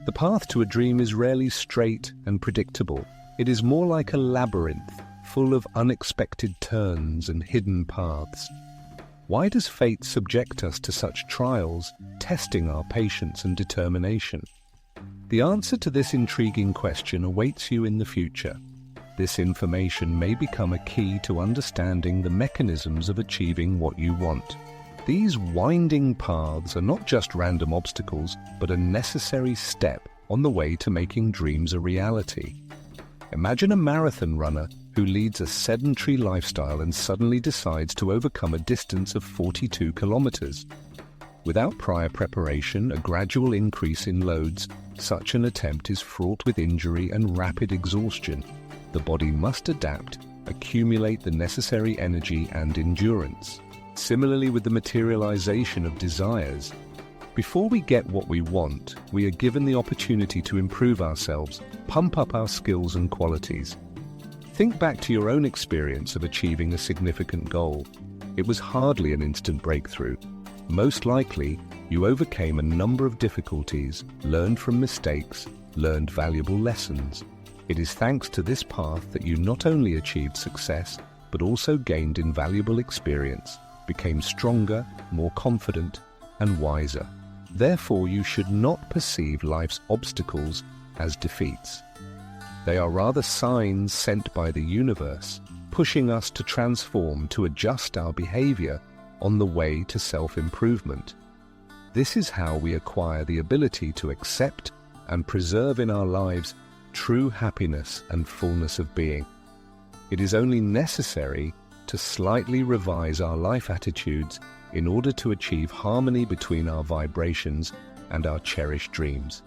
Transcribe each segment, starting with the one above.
The path to a dream is rarely straight and predictable. It is more like a labyrinth, full of unexpected turns and hidden paths. Why does fate subject us to such trials, testing our patience and determination? The answer to this intriguing question awaits you in the future. This information may become a key to understanding the mechanisms of achieving what you want. These winding paths are not just random obstacles, but a necessary step on the way to making dreams a reality. Imagine a marathon runner who leads a sedentary lifestyle and suddenly decides to overcome a distance of 42 kilometers. Without prior preparation, a gradual increase in loads, such an attempt is fraught with injury and rapid exhaustion. The body must adapt, accumulate the necessary energy and endurance. Similarly with the materialization of desires, before we get what we want, we are given the opportunity to improve ourselves, pump up our skills and qualities. Think back to your own experience of achieving a significant goal. It was hardly an instant breakthrough. Most likely, you overcame a number of difficulties, learned from mistakes, learned valuable lessons. It is thanks to this path that you not only achieved success, but also gained invaluable experience, became stronger, more confident, and wiser. Therefore, you should not perceive life's obstacles as defeats. They are rather signs sent by the universe, pushing us to transform, to adjust our behavior on the way to self-improvement. This is how we acquire the ability to accept and preserve in our lives true happiness and fullness of being. It is only necessary to slightly revise our life attitudes in order to achieve harmony between our vibrations and our cherished dreams.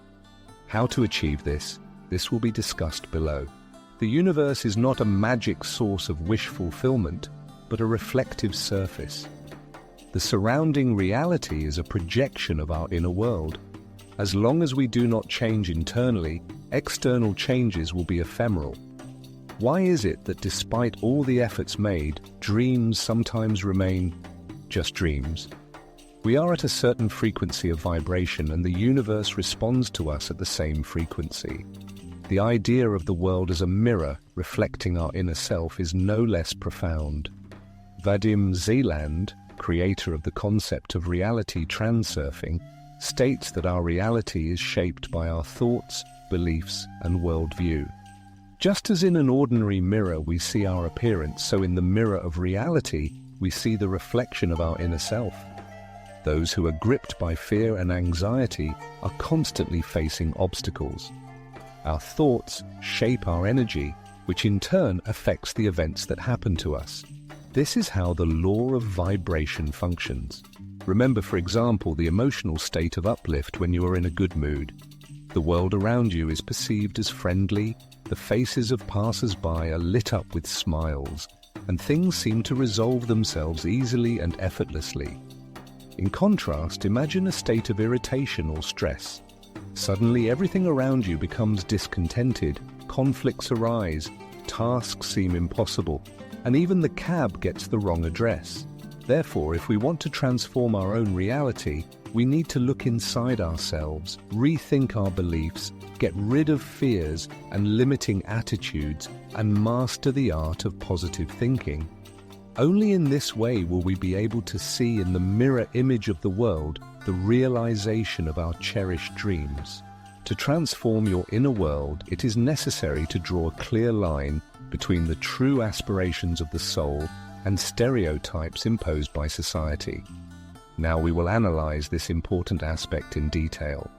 How to achieve this? This will be discussed below. The universe is not a magic source of wish fulfillment, but a reflective surface. The surrounding reality is a projection of our inner world. As long as we do not change internally, external changes will be ephemeral. Why is it that despite all the efforts made, dreams sometimes remain just dreams? We are at a certain frequency of vibration, and the universe responds to us at the same frequency. The idea of the world as a mirror reflecting our inner self is no less profound. Vadim Zeland, creator of the concept of reality transurfing, states that our reality is shaped by our thoughts, beliefs, and worldview. Just as in an ordinary mirror we see our appearance, so in the mirror of reality we see the reflection of our inner self. Those who are gripped by fear and anxiety are constantly facing obstacles. Our thoughts shape our energy, which in turn affects the events that happen to us. This is how the law of vibration functions. Remember, for example, the emotional state of uplift when you are in a good mood. The world around you is perceived as friendly, the faces of passers-by are lit up with smiles, and things seem to resolve themselves easily and effortlessly. In contrast, imagine a state of irritation or stress. Suddenly, everything around you becomes discontented, conflicts arise, tasks seem impossible, and even the cab gets the wrong address. Therefore, if we want to transform our own reality, we need to look inside ourselves, rethink our beliefs, get rid of fears and limiting attitudes, and master the art of positive thinking. Only in this way will we be able to see in the mirror image of the world the realization of our cherished dreams. To transform your inner world, it is necessary to draw a clear line between the true aspirations of the soul and stereotypes imposed by society. Now we will analyze this important aspect in detail.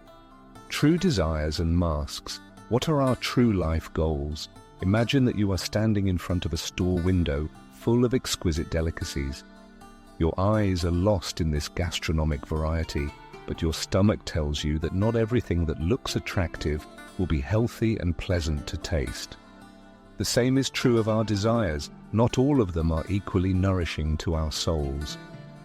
True desires and masks. What are our true life goals? Imagine that you are standing in front of a store window full of exquisite delicacies. Your eyes are lost in this gastronomic variety, but your stomach tells you that not everything that looks attractive will be healthy and pleasant to taste. The same is true of our desires. Not all of them are equally nourishing to our souls.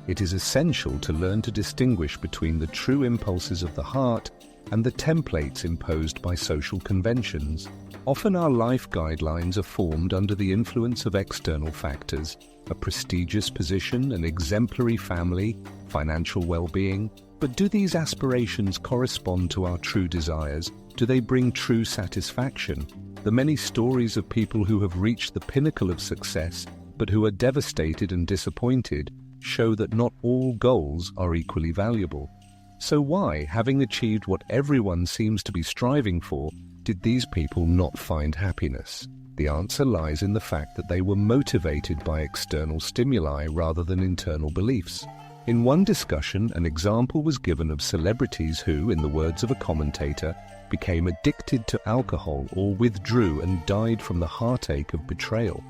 It is essential to learn to distinguish between the true impulses of the heart and the templates imposed by social conventions. Often our life guidelines are formed under the influence of external factors: a prestigious position, an exemplary family, financial well-being, But do these aspirations correspond to our true desires? Do they bring true satisfaction? The many stories of people who have reached the pinnacle of success, but who are devastated and disappointed, show that not all goals are equally valuable. So why, having achieved what everyone seems to be striving for, did these people not find happiness? The answer lies in the fact that they were motivated by external stimuli rather than internal beliefs. In one discussion, an example was given of celebrities who, in the words of a commentator, became addicted to alcohol or withdrew and died from the heartache of betrayal.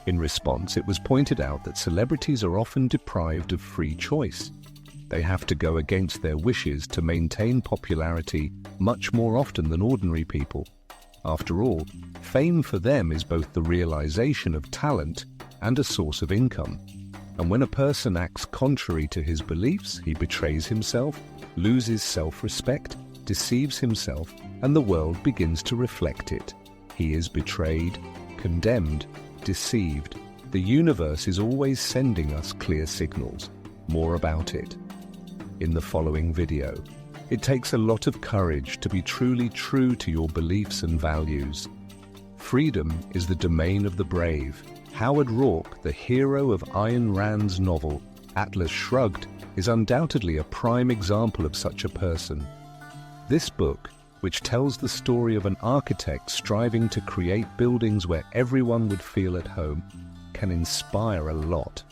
In response, it was pointed out that celebrities are often deprived of free choice. They have to go against their wishes to maintain popularity much more often than ordinary people. After all, fame for them is both the realization of talent and a source of income. And when a person acts contrary to his beliefs, he betrays himself, loses self-respect, deceives himself, and the world begins to reflect it. He is betrayed, condemned, deceived. The universe is always sending us clear signals. More about it in the following video. It takes a lot of courage to be truly true to your beliefs and values. Freedom is the domain of the brave. Howard Roark, the hero of Ayn Rand's novel Atlas Shrugged, is undoubtedly a prime example of such a person. This book, which tells the story of an architect striving to create buildings where everyone would feel at home, can inspire a lot.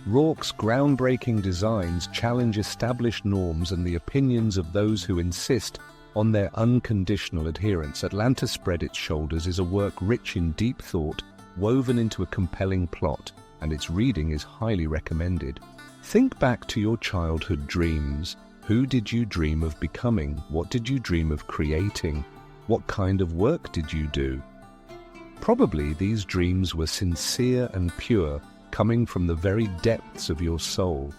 Roark's groundbreaking designs challenge established norms and the opinions of those who insist on their unconditional adherence. Atlanta Spread Its Shoulders is a work rich in deep thought, woven into a compelling plot, and its reading is highly recommended. Think back to your childhood dreams. Who did you dream of becoming? What did you dream of creating? What kind of work did you do? Probably these dreams were sincere and pure, coming from the very depths of your soul.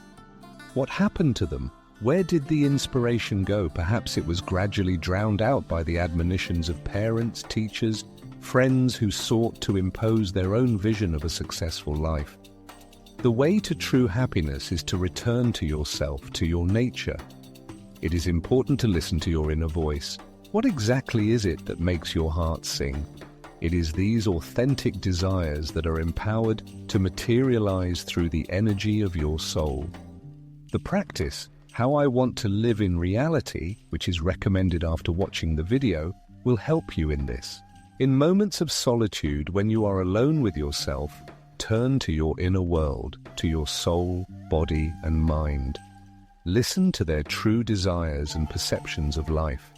What happened to them? Where did the inspiration go? Perhaps it was gradually drowned out by the admonitions of parents, teachers, friends who sought to impose their own vision of a successful life. The way to true happiness is to return to yourself, to your nature. It is important to listen to your inner voice. What exactly is it that makes your heart sing? It is these authentic desires that are empowered to materialize through the energy of your soul. The practice, How I Want to Live in Reality, which is recommended after watching the video, will help you in this. In moments of solitude, when you are alone with yourself, turn to your inner world, to your soul, body, and mind. Listen to their true desires and perceptions of life.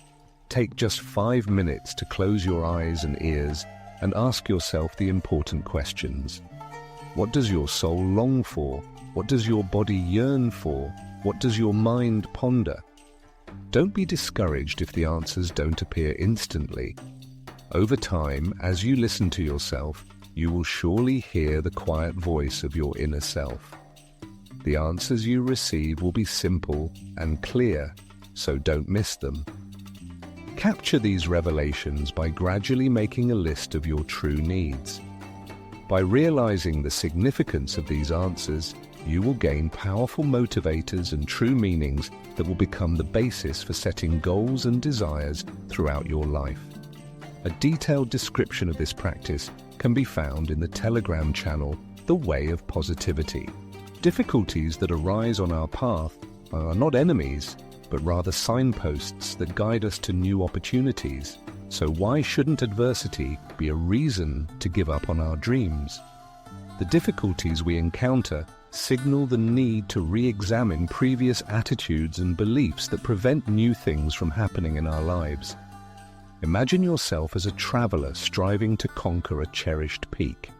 Take just 5 minutes to close your eyes and ears and ask yourself the important questions. What does your soul long for? What does your body yearn for? What does your mind ponder? Don't be discouraged if the answers don't appear instantly. Over time, as you listen to yourself, you will surely hear the quiet voice of your inner self. The answers you receive will be simple and clear, so don't miss them. Capture these revelations by gradually making a list of your true needs. By realizing the significance of these answers, you will gain powerful motivators and true meanings that will become the basis for setting goals and desires throughout your life. A detailed description of this practice can be found in the Telegram channel, The Way of Positivity. Difficulties that arise on our path are not enemies, but rather signposts that guide us to new opportunities. So why shouldn't adversity be a reason to give up on our dreams? The difficulties we encounter signal the need to re-examine previous attitudes and beliefs that prevent new things from happening in our lives. Imagine yourself as a traveler striving to conquer a cherished peak.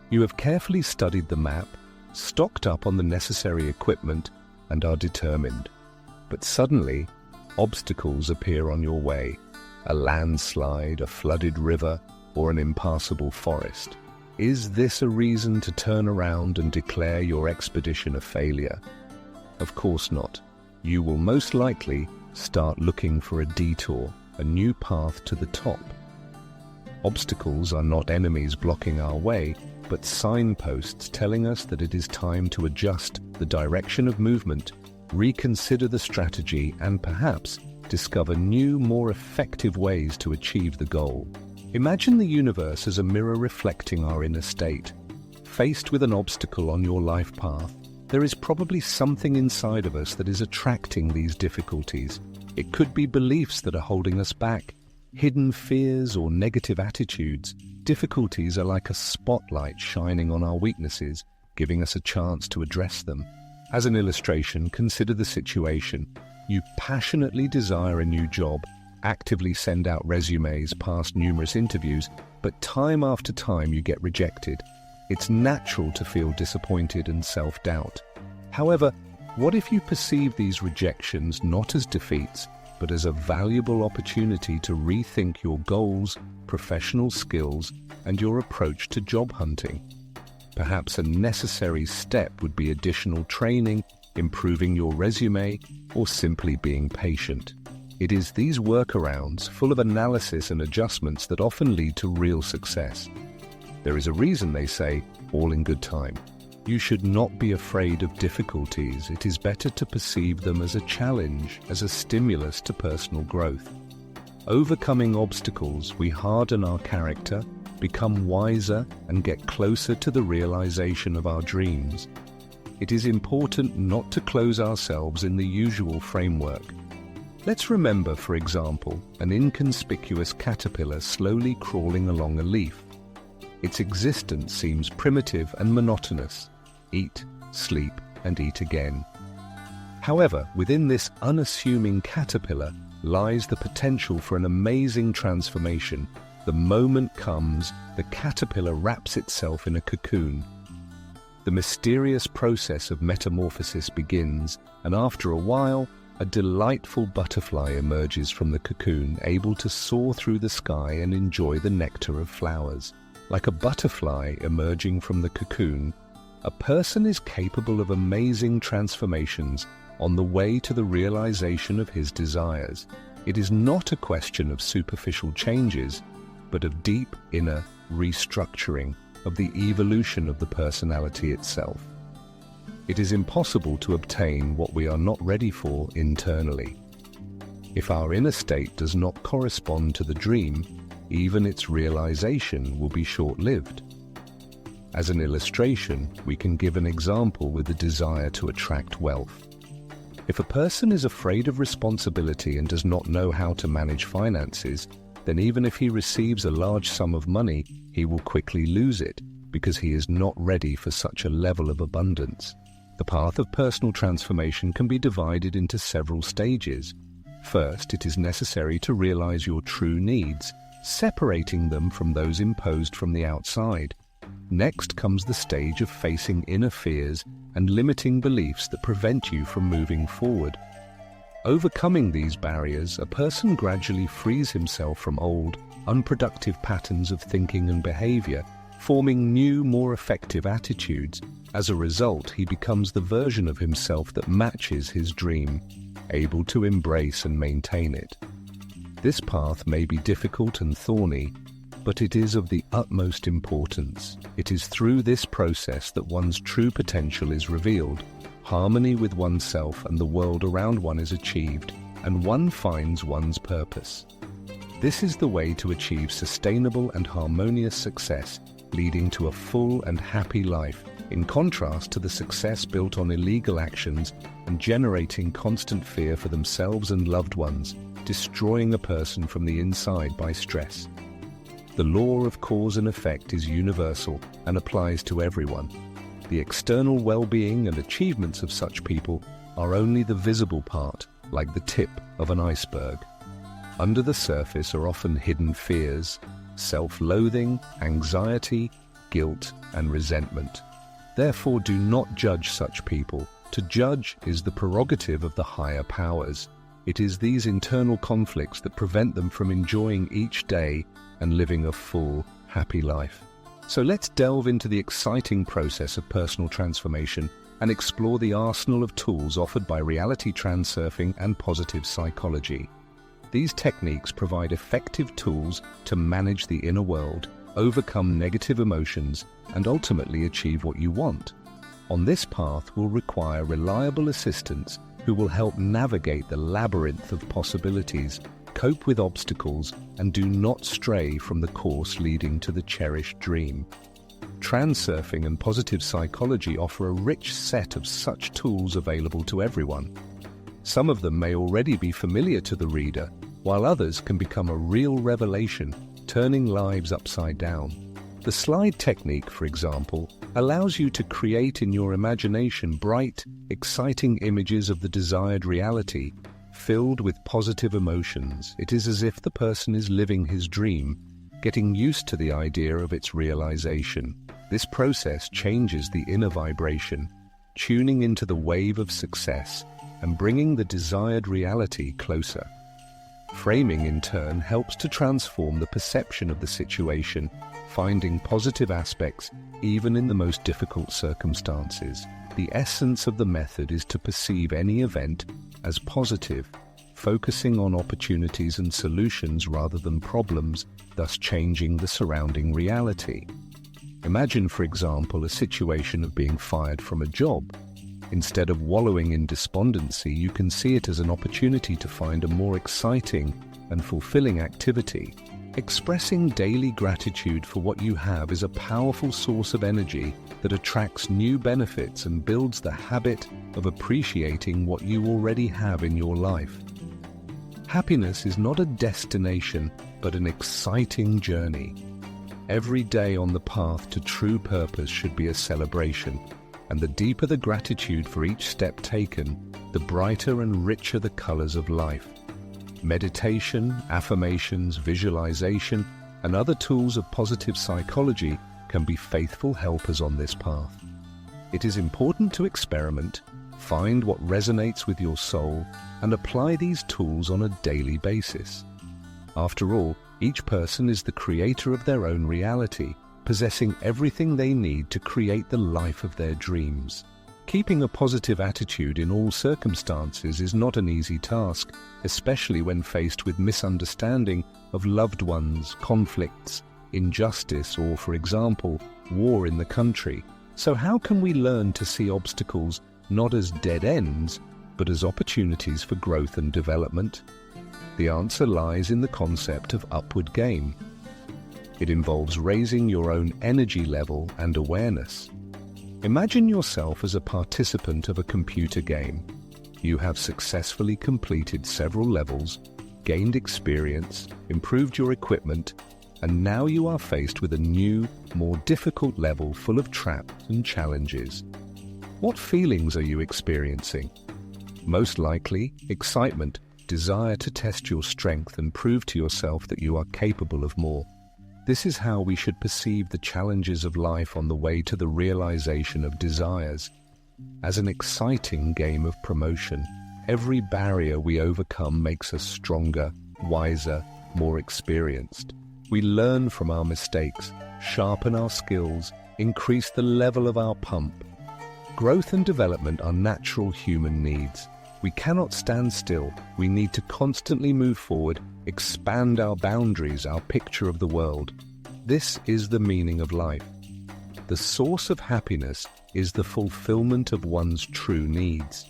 You have carefully studied the map, stocked up on the necessary equipment, and are determined. But suddenly, obstacles appear on your way. A landslide, a flooded river, or an impassable forest. Is this a reason to turn around and declare your expedition a failure? Of course not. You will most likely start looking for a detour, a new path to the top. Obstacles are not enemies blocking our way, but signposts telling us that it is time to adjust the direction of movement reconsider the strategy, and perhaps discover new, more effective ways to achieve the goal. Imagine the universe as a mirror reflecting our inner state. Faced with an obstacle on your life path, there is probably something inside of us that is attracting these difficulties. It could be beliefs that are holding us back, hidden fears or negative attitudes. Difficulties are like a spotlight shining on our weaknesses, giving us a chance to address them. As an illustration, consider the situation. You passionately desire a new job, actively send out resumes, pass numerous interviews, but time after time you get rejected. It's natural to feel disappointed and self-doubt. However, what if you perceive these rejections not as defeats, but as a valuable opportunity to rethink your goals, professional skills, and your approach to job hunting? Perhaps a necessary step would be additional training, improving your resume, or simply being patient. It is these workarounds, full of analysis and adjustments, that often lead to real success. There is a reason they say, all in good time. You should not be afraid of difficulties. It is better to perceive them as a challenge, as a stimulus to personal growth. Overcoming obstacles, we harden our character, become wiser, and get closer to the realization of our dreams. It is important not to close ourselves in the usual framework. Let's remember, for example, an inconspicuous caterpillar slowly crawling along a leaf. Its existence seems primitive and monotonous. Eat, sleep, and eat again. However, within this unassuming caterpillar lies the potential for an amazing transformation. The moment comes, the caterpillar wraps itself in a cocoon. The mysterious process of metamorphosis begins, and after a while, a delightful butterfly emerges from the cocoon, able to soar through the sky and enjoy the nectar of flowers. Like a butterfly emerging from the cocoon, a person is capable of amazing transformations on the way to the realization of his desires. It is not a question of superficial changes, but of deep inner restructuring, of the evolution of the personality itself. It is impossible to obtain what we are not ready for internally. If our inner state does not correspond to the dream, even its realization will be short-lived. As an illustration, we can give an example with the desire to attract wealth. If a person is afraid of responsibility and does not know how to manage finances, then even if he receives a large sum of money, he will quickly lose it because he is not ready for such a level of abundance. The path of personal transformation can be divided into several stages. First, it is necessary to realize your true needs, separating them from those imposed from the outside. Next comes the stage of facing inner fears and limiting beliefs that prevent you from moving forward. Overcoming these barriers, a person gradually frees himself from old, unproductive patterns of thinking and behavior, forming new, more effective attitudes. As a result, he becomes the version of himself that matches his dream, able to embrace and maintain it. This path may be difficult and thorny, but it is of the utmost importance. It is through this process that one's true potential is revealed, harmony with oneself and the world around one is achieved, and one finds one's purpose. This is the way to achieve sustainable and harmonious success, leading to a full and happy life, in contrast to the success built on illegal actions and generating constant fear for themselves and loved ones, destroying a person from the inside by stress. The law of cause and effect is universal and applies to everyone. The external well-being and achievements of such people are only the visible part, like the tip of an iceberg. Under the surface are often hidden fears, self-loathing, anxiety, guilt, and resentment. Therefore, do not judge such people. To judge is the prerogative of the higher powers. It is these internal conflicts that prevent them from enjoying each day and living a full, happy life. So let's delve into the exciting process of personal transformation and explore the arsenal of tools offered by reality transurfing and positive psychology. These techniques provide effective tools to manage the inner world, overcome negative emotions, and ultimately achieve what you want. On this path will require reliable assistants who who will help navigate the labyrinth of possibilities, cope with obstacles, and do not stray from the course leading to the cherished dream. Transurfing and positive psychology offer a rich set of such tools available to everyone. Some of them may already be familiar to the reader, while others can become a real revelation, turning lives upside down. The slide technique, for example, allows you to create in your imagination bright, exciting images of the desired reality, filled with positive emotions. It is as if the person is living his dream, getting used to the idea of its realization. This process changes the inner vibration, tuning into the wave of success and bringing the desired reality closer. Framing, in turn, helps to transform the perception of the situation, finding positive aspects even in the most difficult circumstances. The essence of the method is to perceive any event as positive, focusing on opportunities and solutions rather than problems, thus changing the surrounding reality. Imagine, for example, a situation of being fired from a job. Instead of wallowing in despondency, you can see it as an opportunity to find a more exciting and fulfilling activity. Expressing daily gratitude for what you have is a powerful source of energy that attracts new benefits and builds the habit of appreciating what you already have in your life. Happiness is not a destination, but an exciting journey. Every day on the path to true purpose should be a celebration, and the deeper the gratitude for each step taken, the brighter and richer the colors of life. Meditation, affirmations, visualization, and other tools of positive psychology can be faithful helpers on this path. It is important to experiment, find what resonates with your soul, and apply these tools on a daily basis. After all, each person is the creator of their own reality, possessing everything they need to create the life of their dreams. Keeping a positive attitude in all circumstances is not an easy task, especially when faced with misunderstanding of loved ones, conflicts, injustice, or, for example, war in the country. So how can we learn to see obstacles not as dead ends, but as opportunities for growth and development? The answer lies in the concept of upward game. It involves raising your own energy level and awareness. Imagine yourself as a participant of a computer game. You have successfully completed several levels, gained experience, improved your equipment, and now you are faced with a new, more difficult level full of traps and challenges. What feelings are you experiencing? Most likely, excitement, desire to test your strength and prove to yourself that you are capable of more. This is how we should perceive the challenges of life on the way to the realization of desires. As an exciting game of promotion, every barrier we overcome makes us stronger, wiser, more experienced. We learn from our mistakes, sharpen our skills, increase the level of our pump. Growth and development are natural human needs. We cannot stand still. We need to constantly move forward, expand our boundaries, our picture of the world. This is the meaning of life. The source of happiness is the fulfillment of one's true needs.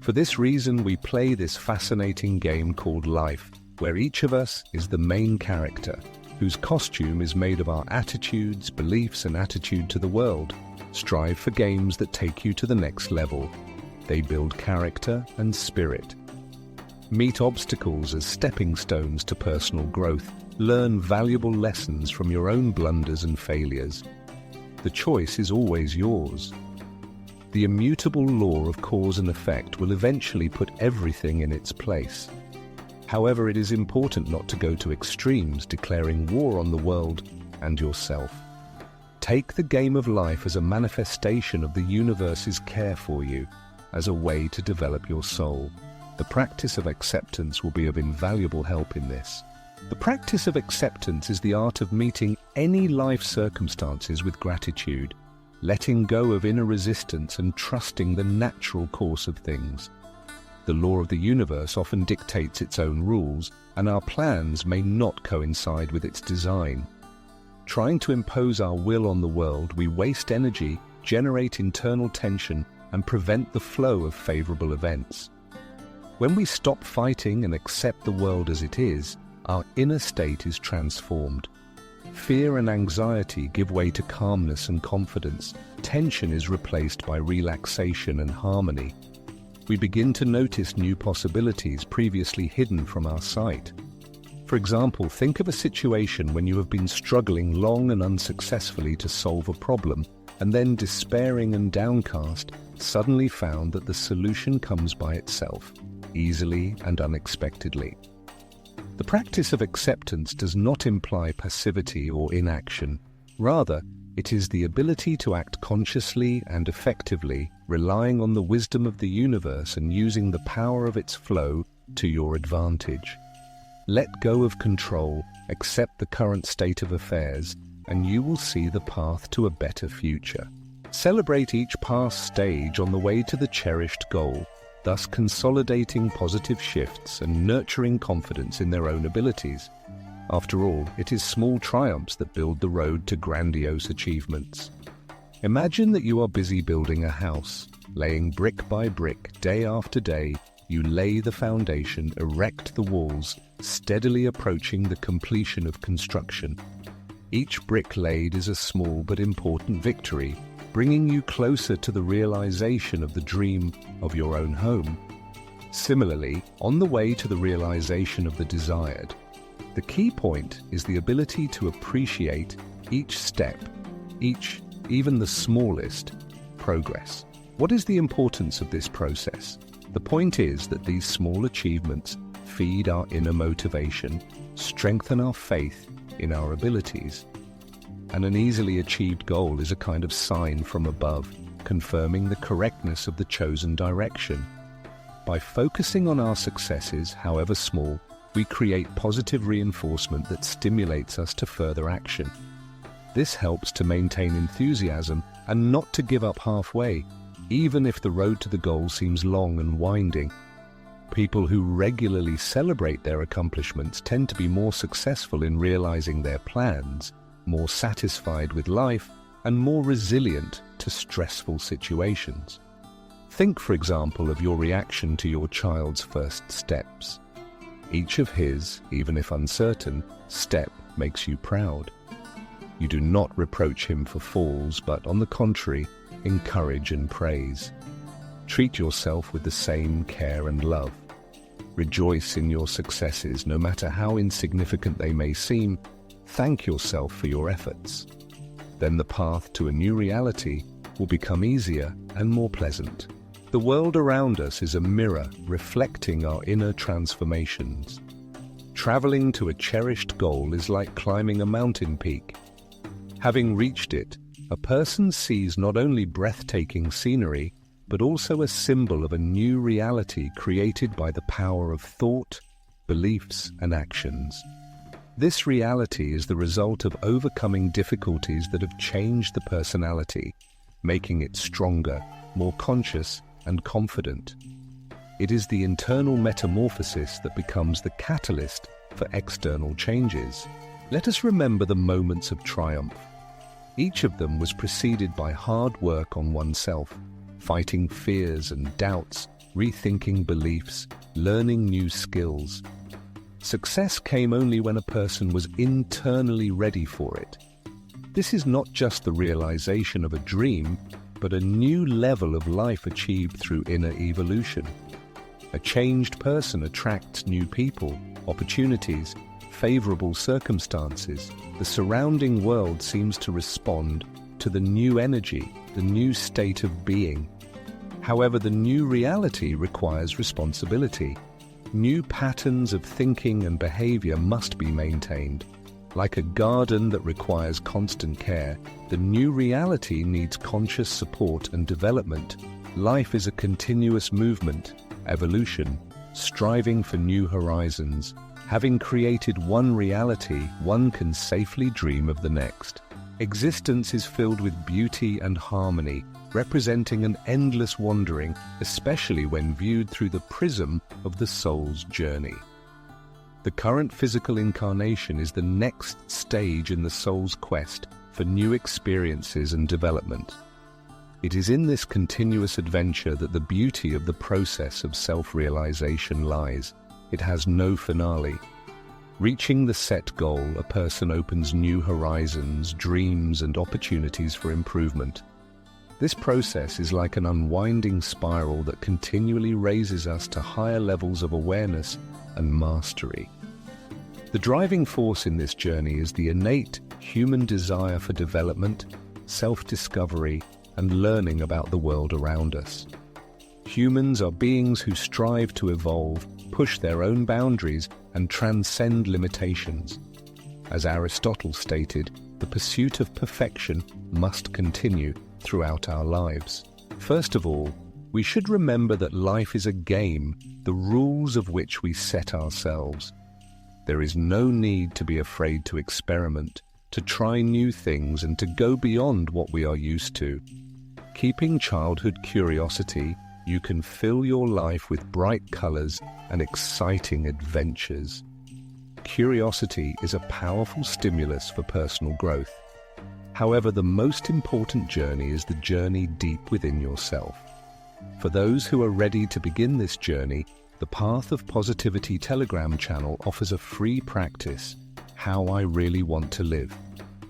For this reason, we play this fascinating game called life, where each of us is the main character, whose costume is made of our attitudes, beliefs, and attitude to the world. Strive for games that take you to the next level. They build character and spirit. Meet obstacles as stepping stones to personal growth. Learn valuable lessons from your own blunders and failures. The choice is always yours. The immutable law of cause and effect will eventually put everything in its place. However, it is important not to go to extremes, declaring war on the world and yourself. Take the game of life as a manifestation of the universe's care for you, as a way to develop your soul. The practice of acceptance will be of invaluable help in this. The practice of acceptance is the art of meeting any life circumstances with gratitude, letting go of inner resistance and trusting the natural course of things. The law of the universe often dictates its own rules, and our plans may not coincide with its design. Trying to impose our will on the world, we waste energy, generate internal tension, and prevent the flow of favorable events. When we stop fighting and accept the world as it is, our inner state is transformed. Fear and anxiety give way to calmness and confidence. Tension is replaced by relaxation and harmony. We begin to notice new possibilities previously hidden from our sight. For example, think of a situation when you have been struggling long and unsuccessfully to solve a problem, and then, despairing and downcast, suddenly found that the solution comes by itself, easily and unexpectedly. The practice of acceptance does not imply passivity or inaction. Rather, it is the ability to act consciously and effectively, relying on the wisdom of the universe and using the power of its flow to your advantage. Let go of control, accept the current state of affairs, and you will see the path to a better future. Celebrate each past stage on the way to the cherished goal, thus consolidating positive shifts and nurturing confidence in their own abilities. After all, it is small triumphs that build the road to grandiose achievements. Imagine that you are busy building a house, laying brick by brick, day after day. You lay the foundation, erect the walls, steadily approaching the completion of construction. Each brick laid is a small but important victory, bringing you closer to the realization of the dream of your own home. Similarly, on the way to the realization of the desired, the key point is the ability to appreciate each step, even the smallest, progress. What is the importance of this process? The point is that these small achievements feed our inner motivation, strengthen our faith in our abilities, and an easily achieved goal is a kind of sign from above, confirming the correctness of the chosen direction. By focusing on our successes, however small, we create positive reinforcement that stimulates us to further action. This helps to maintain enthusiasm and not to give up halfway, even if the road to the goal seems long and winding. People who regularly celebrate their accomplishments tend to be more successful in realizing their plans, more satisfied with life, and more resilient to stressful situations. Think, for example, of your reaction to your child's first steps. Each of his, even if uncertain, step makes you proud. You do not reproach him for falls, but on the contrary, encourage and praise. Treat yourself with the same care and love. Rejoice in your successes, no matter how insignificant they may seem. Thank yourself for your efforts. Then the path to a new reality will become easier and more pleasant. The world around us is a mirror reflecting our inner transformations. Traveling to a cherished goal is like climbing a mountain peak. Having reached it, a person sees not only breathtaking scenery, but also a symbol of a new reality created by the power of thought, beliefs, and actions. This reality is the result of overcoming difficulties that have changed the personality, making it stronger, more conscious, and confident. It is the internal metamorphosis that becomes the catalyst for external changes. Let us remember the moments of triumph. Each of them was preceded by hard work on oneself, fighting fears and doubts, rethinking beliefs, learning new skills. Success came only when a person was internally ready for it. This is not just the realization of a dream, but a new level of life achieved through inner evolution. A changed person attracts new people, opportunities, favorable circumstances. The surrounding world seems to respond to the new energy, the new state of being. However, the new reality requires responsibility. New patterns of thinking and behavior must be maintained. Like a garden that requires constant care, the new reality needs conscious support and development. Life is a continuous movement, evolution, striving for new horizons. Having created one reality, one can safely dream of the next. Existence is filled with beauty and harmony, representing an endless wandering, especially when viewed through the prism of the soul's journey. The current physical incarnation is the next stage in the soul's quest for new experiences and development. It is in this continuous adventure that the beauty of the process of self-realization lies. It has no finale. Reaching the set goal, a person opens new horizons, dreams, and opportunities for improvement. This process is like an unwinding spiral that continually raises us to higher levels of awareness and mastery. The driving force in this journey is the innate human desire for development, self-discovery, and learning about the world around us. Humans are beings who strive to evolve, push their own boundaries, and transcend limitations. As Aristotle stated, the pursuit of perfection must continue throughout our lives. First of all, we should remember that life is a game, the rules of which we set ourselves. There is no need to be afraid to experiment, to try new things, and to go beyond what we are used to. Keeping childhood curiosity, you can fill your life with bright colors and exciting adventures. Curiosity is a powerful stimulus for personal growth. However, the most important journey is the journey deep within yourself. For those who are ready to begin this journey, the Path of Positivity Telegram channel offers a free practice, How I Really Want to Live.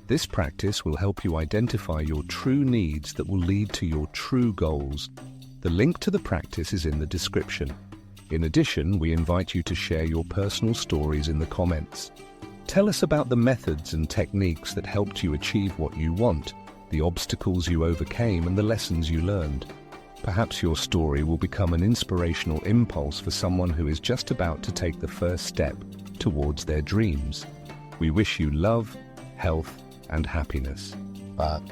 This practice will help you identify your true needs that will lead to your true goals. The link to the practice is in the description. In addition, we invite you to share your personal stories in the comments. Tell us about the methods and techniques that helped you achieve what you want, the obstacles you overcame, and the lessons you learned. Perhaps your story will become an inspirational impulse for someone who is just about to take the first step towards their dreams. We wish you love, health, and happiness. Bye.